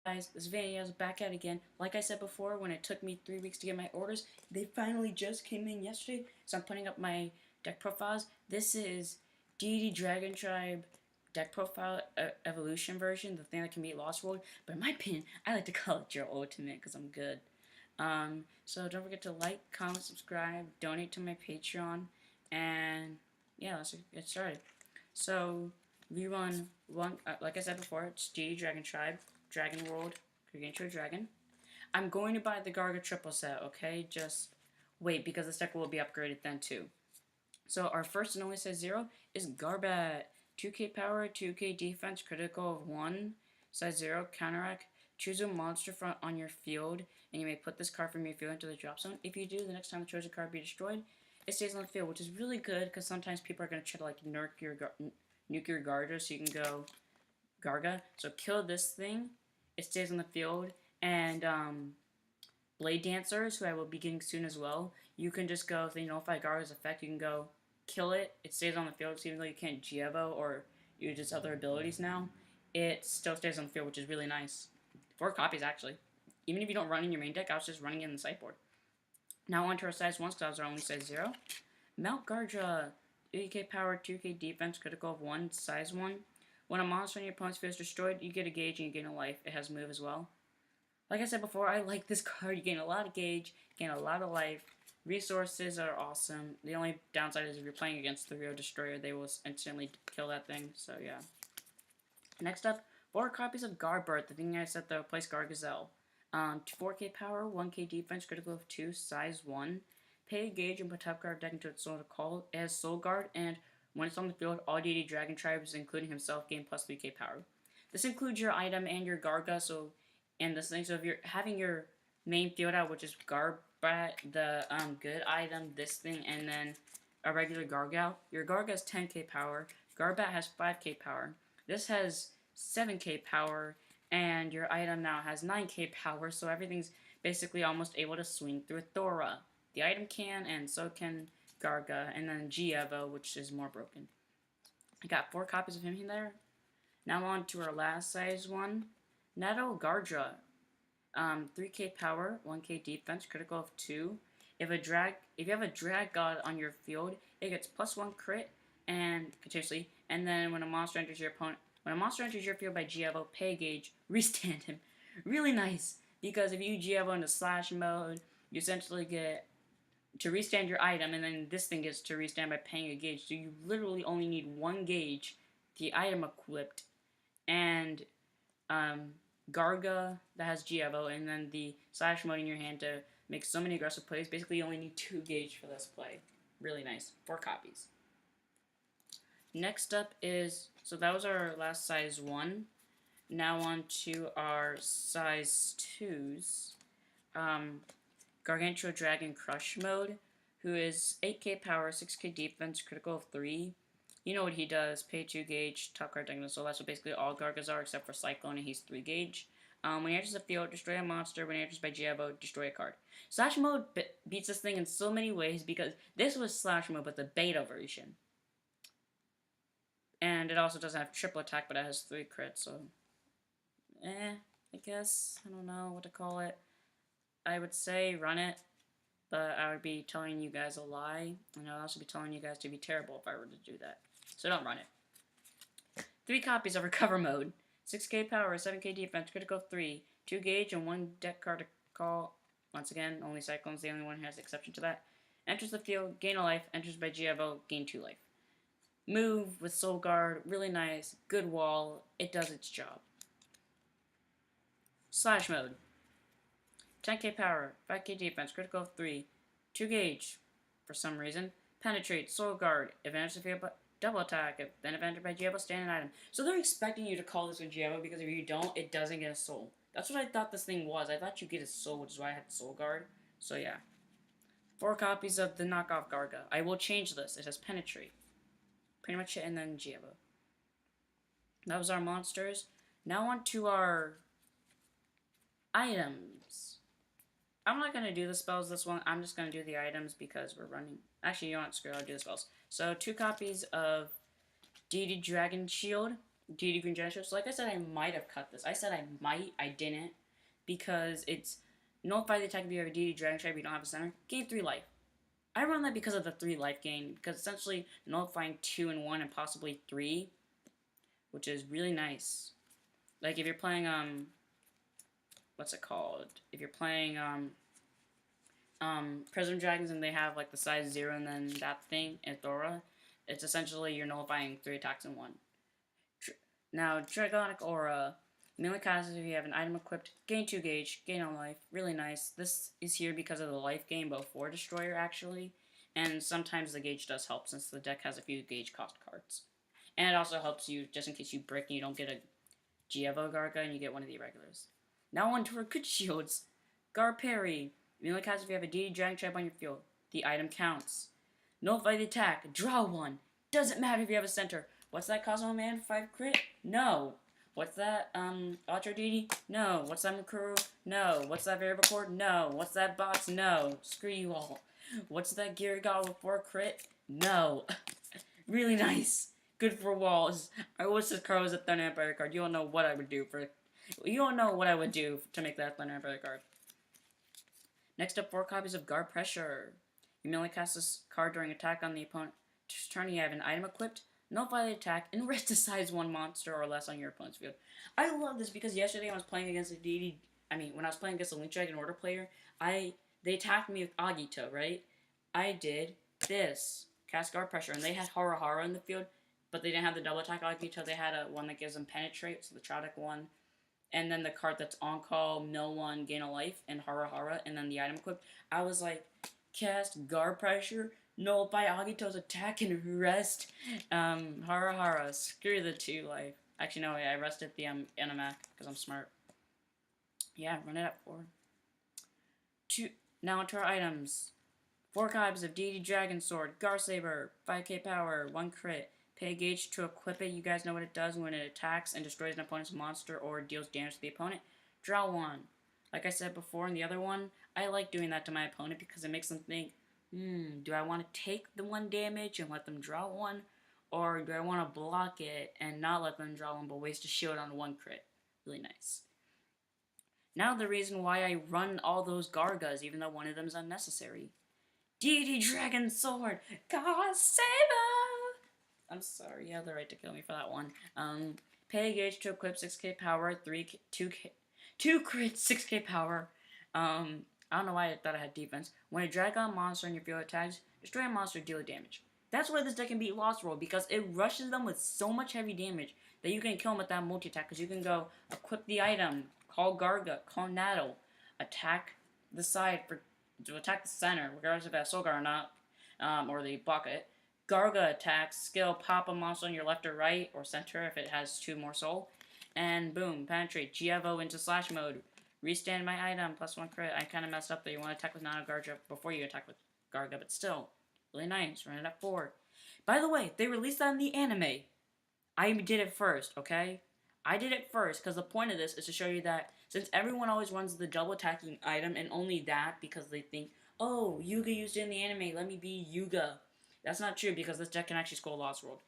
Guys, this video is back at again. Like I said before, when it took me 3 weeks to get my orders, they finally just came in yesterday. So I'm putting up my deck profiles. This is Deity Dragon Tribe deck profile evolution version, the thing that can beat Lost World. But in my opinion, I like to call it Dra-ultimate because I'm good. So don't forget to like, comment, subscribe, donate to my Patreon, and yeah, let's get started. So we run one, like I said before, it's Deity Dragon Tribe. Dragon World, Gargantua Dragon. I'm going to buy the Garga triple set, okay? Just wait, because the deck will be upgraded then too. So our first and only size 0 is Garbat. 2k power, 2k defense, critical of 1, size 0, counteract. Choose a monster front on your field, and you may put this card from your field into the drop zone. If you do, the next time the chosen card be destroyed, it stays on the field, which is really good, because sometimes people are going to try to like nuke your Garga, so you can go Garga. So kill this thing, it stays on the field, and Blade Dancers, who I will be getting soon as well, you can just go, if they nullify Garga's effect, you can go kill it, it stays on the field, so even though you can't Gievo or use its other abilities now, it still stays on the field, which is really nice. 4 copies, actually. Even if you don't run in your main deck, I was just running it in the sideboard. Now on to our size 1s, because I was our only size 0. Mount Gardra, 8k power, 2k defense, critical of 1, size 1. When a monster on your opponent's field is destroyed, you get a gauge and you gain a life. It has move as well. Like I said before, I like this card. You gain a lot of gauge, gain a lot of life. Resources are awesome. The only downside is if you're playing against the Rio Destroyer, they will instantly kill that thing. So yeah. Next up, 4 copies of Garbert, the thing I said to replace Gargazelle. 4k power, 1k defense, critical of 2, size 1. Pay a gauge and put top card deck into its Soul Call. It has Soul Guard, and when it's on the field, all Deity Dragon Tribes, including himself, gain plus 3k power. This includes your item and your Garga, and this thing. So if you're having your main field out, which is Garbat, the good item, this thing, and then a regular Gargal, your Garga has 10k power. Garbat has 5k power. This has 7k power, and your item now has 9k power. So everything's basically almost able to swing through Thora. The item can, and so can Garga, and then Gievo, which is more broken. I got 4 copies of him in there. Now on to our last size one. Nato Gardra. 3k power, 1k defense, critical of 2. If you have a drag god on your field, it gets +1 crit and continuously. And then when a monster enters your field by Gievo, pay gauge, restand him. Really nice, because if you Gievo into slash mode, you essentially get to restand your item, and then this thing gets to restand by paying a gauge. So you literally only need 1 gauge, the item equipped, and Garga that has Gievo, and then the slash mode in your hand to make so many aggressive plays. Basically, you only need 2 gauge for this play. Really nice. 4 copies. Next up is, so that was our last size 1. Now on to our size 2s. Gargantua Dragon Crush mode, who is 8k power, 6k defense, critical of 3. You know what he does, pay 2 gauge, top card deck, so that's what basically all Gargas are except for Cyclone, and he's 3 gauge. When he enters the field, destroy a monster. When he enters by Gievo, destroy a card. Slash mode beats this thing in so many ways, because this was slash mode, but the beta version. And it also doesn't have triple attack, but it has 3 crits, so I guess, I don't know what to call it. I would say run it, but I would be telling you guys a lie, and I would also be telling you guys to be terrible if I were to do that. So don't run it. 3 copies of Recover mode. 6k power, 7k defense, critical 3, 2 gauge, and 1 deck card to call. Once again, only Cyclone's the only one who has exception to that. Enters the field, gain a life. Enters by Gievo, gain 2 life. Move with Soul Guard, really nice, good wall. It does its job. Slash mode. 10k power, 5k defense, critical of 3, 2 gauge, for some reason. Penetrate, Soul Guard, advantage the field, double attack, then if entered by Gievo, stand an item. So they're expecting you to call this with Gievo, because if you don't, it doesn't get a soul. That's what I thought this thing was. I thought you get a soul, which is why I had Soul Guard. So yeah. 4 copies of the knockoff Garga. I will change this. It has Penetrate. Pretty much it, and then Gievo. That was our monsters. Now on to our items. I'm not going to do the spells this one. I'm just going to do the items because we're running. Actually, you know what? Screw it. I'll do the spells. So 2 copies of Deity Dragon Shield. DD Green Genesis. So like I said, I might have cut this. I said I might, I didn't, because it's nullify the attack if you have a DD Dragon Tribe, you don't have a center. Gain 3 life. I run that because of the 3 life gain, because essentially nullifying 2 and 1 and possibly 3, which is really nice. Like if you're playing what's it called? If you're playing Prism Dragons and they have like the size 0 and then that thing, Ithora, it's essentially you're nullifying 3 attacks in 1. Now, Dragonic Aura. Melee classes if you have an item equipped, gain 2 gauge, gain on life. Really nice. This is here because of the life gain before Destroyer, actually. And sometimes the gauge does help since the deck has a few gauge cost cards. And it also helps you just in case you brick and you don't get a Gievo Garga and you get one of the irregulars. Now on to our good shields. Garperry. Melee classes if you have a DD Dragon Trap on your field. The item counts. Nullify the attack. Draw 1. Doesn't matter if you have a center. What's that Cosmo Man? 5 crit? No. What's that, Ultra DD? No. What's that Makuru? No. What's that Variable Cord? No. What's that Box? No. Screw you all. What's that Gear God with 4 crit? No. Really nice. Good for walls. I wish this card was a Thunder Empire card. You don't know what I would do for... You don't know what I would do to make that Thunder Empire card. Next up, 4 copies of Guard Pressure. You may only cast this card during attack on the opponent's turn. You have an item equipped. Nullify the attack and rest a size 1 monster or less on your opponent's field. I love this because yesterday I was playing against a DD. When I was playing against a Link Dragon Order player, they attacked me with Agito, right? I did this, cast Guard Pressure, and they had Hara Hara in the field, but they didn't have the double attack Agito. They had one that gives them Penetrate, so the Traudic one, and then the card that's on call, mill 1, gain a life, and Hara Hara, and then the item equipped. I was like, cast Guard Pressure, nullify Agito's attack, and rest Hara Hara. Screw the 2 life. Actually, no, I rested the Animac because I'm smart. Yeah, run it at 4. Now onto our items. 4 copies of DD Dragon Sword, Gar Saber, 5k power, 1 crit. Pay gauge to equip it. You guys know what it does when it attacks and destroys an opponent's monster or deals damage to the opponent. Draw 1. Like I said before in the other one, I like doing that to my opponent because it makes them think, do I want to take the 1 damage and let them draw 1? Or do I want to block it and not let them draw 1 but waste a shield on 1 crit? Really nice. Now the reason why I run all those Gargas even though one of them is unnecessary. DD Dragon Sword, God Saber! I'm sorry, you have the right to kill me for that one. Pay gauge to equip 6k power, 2 crit, 6k power. I don't know why I thought I had defense. When a Dragon monster in your field attacks, destroy a monster, deal damage. That's why this deck can beat Lost World, because it rushes them with so much heavy damage that you can kill them with that multi-attack, because you can go equip the item, call Garga, call Naddle, attack the side to attack the center, regardless if it has Solgar or not, or the bucket. Garga attacks, skill, pop a monster on your left or right, or center if it has 2 more soul, and boom, penetrate, Gievo into slash mode. Restand my item, plus 1 crit. I kind of messed up that you want to attack with Nano Garga before you attack with Garga, but still, really nice. Run it at 4. By the way, they released that in the anime. I did it first, okay? I did it first, because the point of this is to show you that since everyone always runs the double attacking item, and only that because they think, oh, Yuga used it in the anime, let me be Yuga. That's not true, because this deck can actually score Lost World.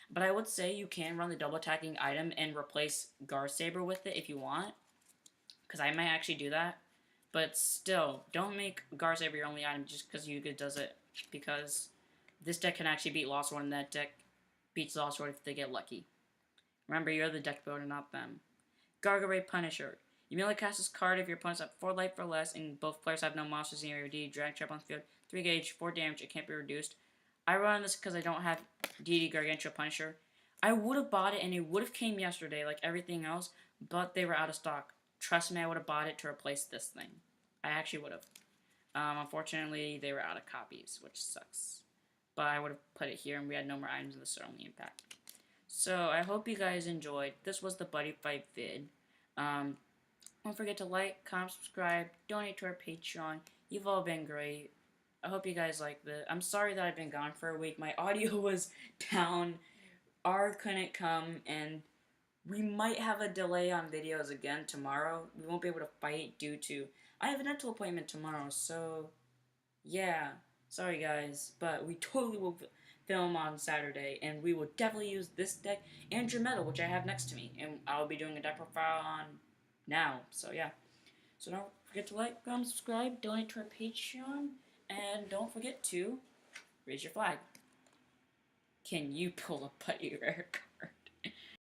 But I would say you can run the double attacking item and replace Gar Saber with it if you want. Because I might actually do that. But still, don't make Gar Saber your only item just because Yuga does it. Because this deck can actually beat Lost World, and that deck beats Lost World if they get lucky. Remember, you're the deck builder, not them. Gargaray Punisher. You may only cast this card if your opponents have 4 life or less, and both players have no monsters in your DD Drag Trap on the field. 3 gauge, 4 damage, it can't be reduced. I run this because I don't have DD Gargantua Punisher. I would have bought it, and it would have came yesterday, like everything else, but they were out of stock. Trust me, I would have bought it to replace this thing. I actually would have. Unfortunately, they were out of copies, which sucks. But I would have put it here, and we had no more items in the set only impact. So, I hope you guys enjoyed. This was the Buddy Fight vid. Don't forget to like, comment, subscribe, donate to our Patreon. You've all been great. I hope you guys like this. I'm sorry that I've been gone for a week. My audio was down. R couldn't come, and we might have a delay on videos again tomorrow. We won't be able to fight due to... I have a dental appointment tomorrow, so... Yeah. Sorry, guys. But we totally will film on Saturday, and we will definitely use this deck and your metal, which I have next to me, and I'll be doing a deck profile on now. So yeah. So don't forget to like, comment, subscribe, donate to our Patreon, and don't forget to raise your flag. Can you pull a putty rare card?